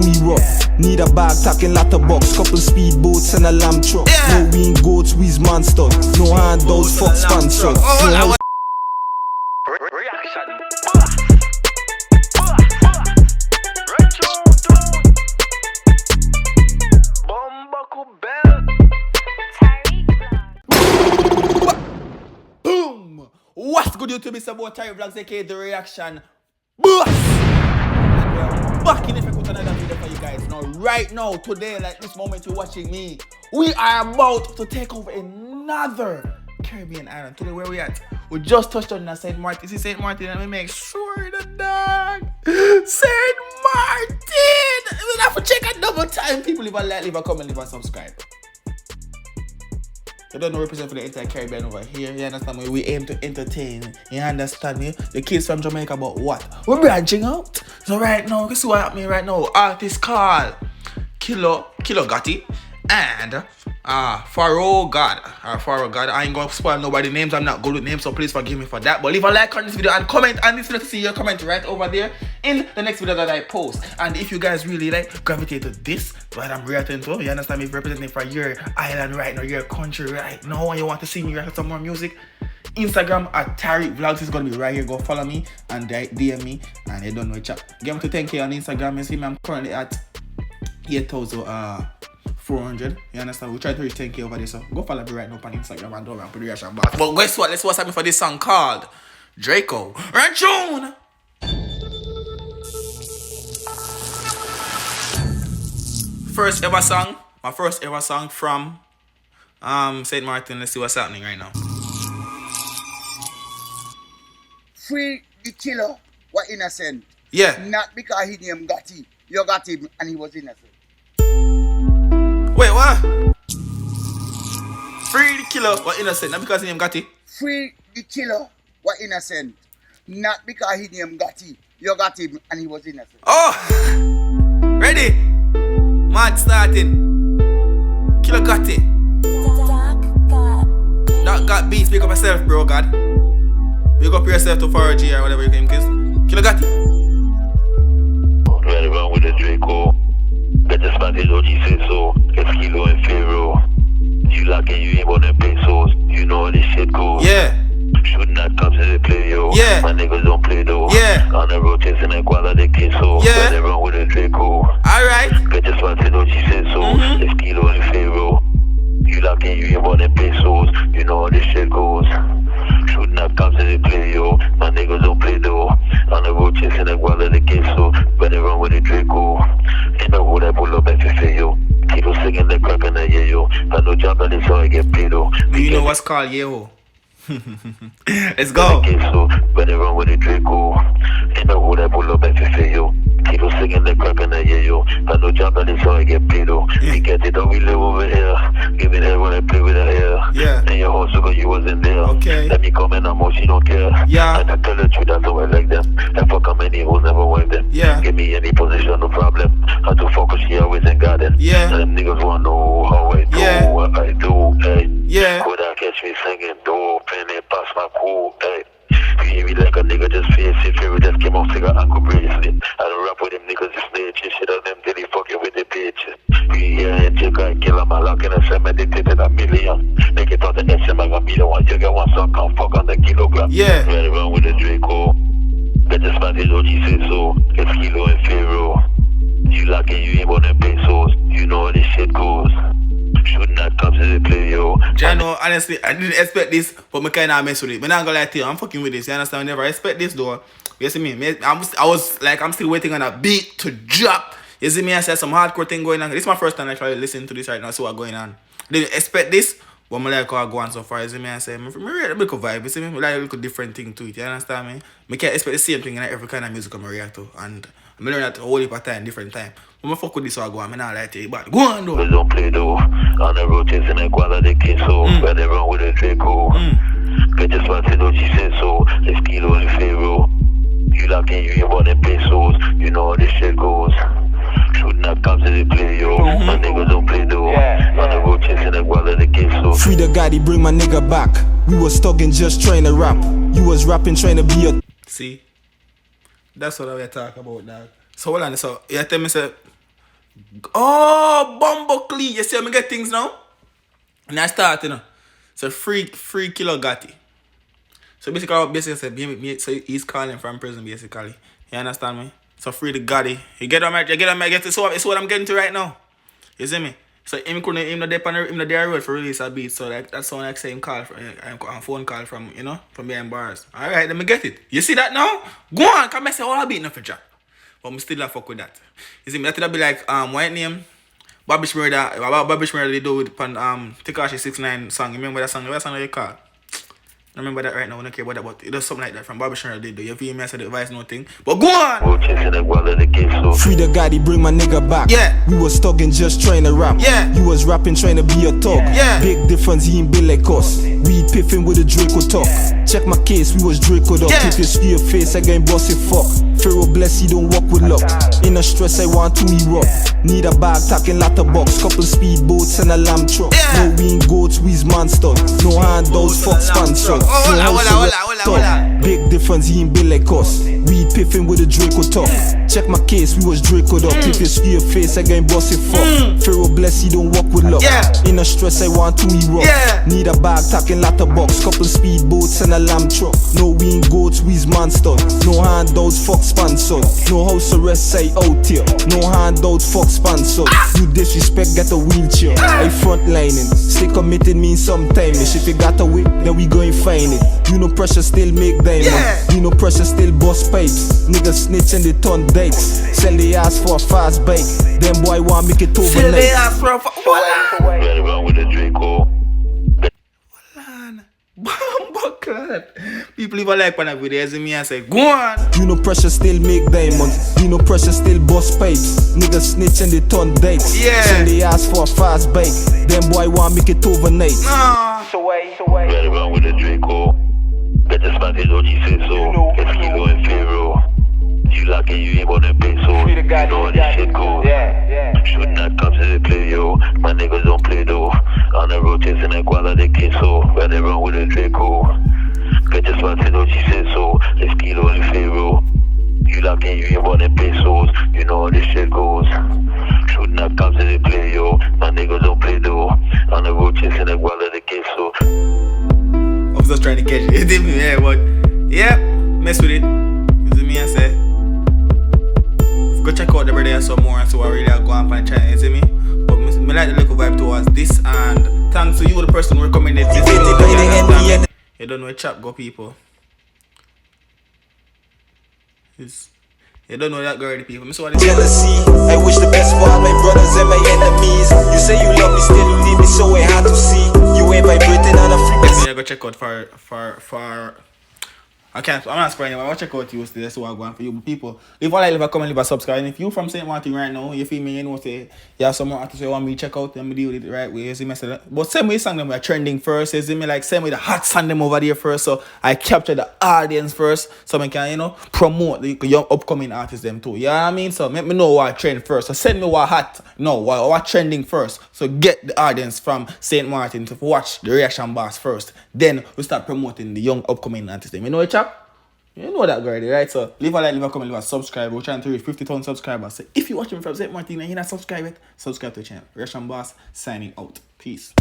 we rough. Need a bag, talking letterbox, couple speedboats and a lamb truck. No we ain't goats, we's monsters. No handouts, fuck sponsors. No reaction. Boom! What's good YouTube? It's about Tyrekevlogs, aka The Reaction. Boss! And we're back in effect with another video for you guys. Now, right now, today, like this moment you're watching me, we are about to take over another Caribbean island. Today, where we at? We just touched on St. Maarten. This is St. Maarten, and we make sure the dog. St. Maarten! We have to check a double time. People leave a like, leave a comment, leave a subscribe. You don't know represent for the entire Caribbean over here. You understand me? We aim to entertain. You understand me? The kids from Jamaica, but what? We're branching out. So right now, you see what happening right now? Artist called Gotti and Pharaoh God. I ain't gonna spoil nobody's names. I'm not good with names, so please forgive me for that. But leave a like on this video and comment on this video to see your comment right over there in the next video that I post. And if you guys really like gravitate to this, what I'm reacting to, you understand me, representing for your island right now, your country right now, and you want to see me react to some more music, Instagram at Tyrekevlogs is gonna be right here. Go follow me and DM me, and you don't know which up. Get me to 10K on Instagram. You see me, I'm currently at 8,400. You understand? We try to reach 10K over there, so go follow me right now on Instagram and do a reaction. But guess what? Let's watch something for this song called Draco. Run tune! First ever song. My first ever song from Sint Maarten. Let's see what's happening right now. Free the killer were innocent. Yeah. Not because he named Gotti. You got him and he was innocent. Wait, what? Free the killer were innocent, not because he named Gotti. Free the killer were innocent. Not because he named Gotti. You got him and he was innocent. Oh! Ready? Mad starting. Killer Gotti. That got beats. Pick up yourself, bro, God. Pick up yourself to Pharaoh G or whatever you can kiss. Killer Gotti. Right around with the Draco. Get the spot is what you say so. It's Kilo and Pharaoh. You lacking, you ain't want them pesos. You know how this shit goes. Yeah. Should not come to the play, yo. Yeah. My niggas don't play though. Yeah. On the road chasing the guala de queso. Yeah. Right around with the Draco. Alright. Get the spot is what you say so. It's Kilo and Pharaoh. You lacking, you ain't want them pesos. You know how this shit goes. Should not come to the play, yo. My niggas don't play though. On the road chasing the guala de queso. Right around with the Draco. In the hood I pull up FFA, yo. Kilo singing the crack in the yeah, yo. I know job and it's how I get paid, though. Do you know what's called Yeho? Let's go. So, when they run with the Draco, in the hood I pull up FFA, yo. Kilo singing the crack in the yeah, yo. I know job and it's how I get paid, though. We get it, how we live over here. Give me that when I play with her hair. Yeah. And your horse, because you wasn't there. Okay. Let me come in, I'm more, she don't care. Yeah. And I tell the truth, that's how I like them. And fuck how many hoes never wipe them. Yeah. Give me any position, no problem. How to focus, she always in garden. Yeah. And them niggas wanna know how I do, Yeah. what I do, hey. Yeah. Could I catch me singing dope and it pass my cool, hey. You hear me like a nigga just face it, favorite just came off cigar ankle bracelet. I don't rap with them niggas, just snitches, shit on them till he fucking with the bitches. You hear and check I kill him, I lock in a cement, dictated a million. Make it out the SM, I got me the one, you get one suck, can't fuck on the kilogram. Yeah. Right around with the Draco. Get the spot is what you say so. It's Kilo and Pharaoh. You lacking, you ain't want them pesos. You know how this shit goes. Should not come to the play, yo. Jano, honestly, I didn't expect this, but I kinda mess with it. But I'm not gonna lie to you, I'm fucking with this. You understand? I never expect this though. You see me? I'm still waiting on a beat to drop. You see me? I said some hardcore thing going on. This is my first time actually listening to this right now. See what's going on. Didn't expect this, but I like how I go on so far. You see me? I say, I read a little vibe. You see me? I like a little different thing to it. You understand me? I can't expect the same thing in every kind of music I react to. And I learn that a whole heap of time, different time. When I fuck with this, so I go on. I not like it, but go on though. Don't play though. On the road chasing the guala de queso. Where they run with the Draco. Get the spot what she said so. It's Kilo and Pharaoh. You lacking, you ain't want them pesos. You know how this shit goes. Should not come to the play, yo. My niggas don't play though. On the road chasing the guala de queso. Free the Gotti, bring my nigga back. We was stuck and just trying to rap. You was rapping, trying to be a. See? That's what I talk about, dog. So hold on, so you tell me say Oh, Bumbuckly. You see how me get things now? And I start, you know. So 3 kilo Gotti. So basically, so he's calling from prison, basically. You understand me? So free the Gotti. You get on my get it. So it's what I'm getting to right now. You see me? So him the day road for release a beat. So like that's sound like same call from a phone call from from behind bars. Alright, let me get it. You see that now? Go on, come and say all I beat nothing drop. But I'm still a fuck with that. You see me? That'll be like white name. Bobby Shmurda they do with Tekashi 69 song. You remember that song? What song they call? I remember that right now. I don't care about that, but it does something like that from Bobby Shmurda they do. You feel me? I said the advice, no thing. But go on! Free the Gotti, bring my nigga back. Yeah. We was talking, just trying to rap. Yeah. You was rapping, trying to be a talk. Yeah. Big difference, he ain't built like us. We piffing with a Draco talk. Check my case, we was Draco'd up. Yeah. Keep your your face, I ain't bossy fuck. Pharaoh bless, he don't walk with luck. In a stress, I want to erupt. Need a bag, talking letterbox. Couple speedboats and a lamb truck. Yeah. No wing goats, we's monster. No handouts, fuck sponsor. Hold Big difference, he ain't built like us. We piffing with a Draco talk. Check my case, we was Draco'd up. Keep your face, I ain't bossy fuck. Pharaoh bless, he don't walk with luck. Yeah. In a stress, I want to erupt. Yeah. Need a bag, talking letterbox. Couple speedboats and a lamb truck. No wing goats, we's monster. No handouts, fuck sponsor. No house arrest, say out here. No handouts, fuck sponsor. You disrespect, get a wheelchair. I frontlining. Stay committed means sometime. If you got a whip, then we going find it. You know pressure still make diamond. Yeah. You know pressure still bust pipes. Niggas snitch and they turn dates. Sell they ass for a fast bike. Them boy want make it overnight. Sell they ass for a Right around with the Draco. Bumbleclad. People even like when I video as me and say, go on. You know pressure still make diamonds. You know pressure still bust pipes. Niggas snitch and they turn dates. Yeah. Sell they ass for a fast bike. Them boy want make it overnight. Right around with the Draco. Better spot it, what you say so. It's Kilo and Pharaoh. You lucky you ain't wanna pay so. You know how this shit go. Should not come to the play, yo. My niggas don't play though. On the road chasing a guala de queso. Right around with the Draco. Better spot it, what you say so. It's Kilo and Pharaoh. You lucky you ain't wanna pay so. You know how this shit goes. Should not come to the play, yo. My niggas don't play though. On the road chasing a guala de queso. I was just trying to catch it. You did me, yeah, but yeah, mess with it. You see me, I say. Go check out the brother some more and so I really go on my channel, you see me? But me like the little vibe towards this, and thanks to you, the person who recommended this video. You don't know a chap go people. You don't know that girl the people. So what Jealousy, I wish the best for all my brothers and my enemies. You say you love me, still leave me so I hard to see. You ain't vibrating on a frequency. go check out for I'm not spraying you, I'll check out you still. That's what I'm going for you people. Leave a like, leave a comment, leave a subscribe. And if you from St. Maarten right now, you feel me, you know, say you have some more artists you want me to check out, then me deal with it the right way, you see me. But same way song them are trending first, you see me, like same way the hot song them over there first. So I capture the audience first, so I can, you know, promote the young upcoming artists them too. You know what I mean? So let me know what trend first. So send me what hot, no, what trending first. So get the audience from St. Maarten to watch the reaction box first. Then we start promoting the young upcoming artists them. You know what, chap? You know that already, right? So leave a like, leave a comment, leave a subscribe. We're trying to reach 50,000 subscribers. So if you're watching from St. Maarten and you're not subscribed yet, subscribe to the channel. Reaction Boss signing out. Peace.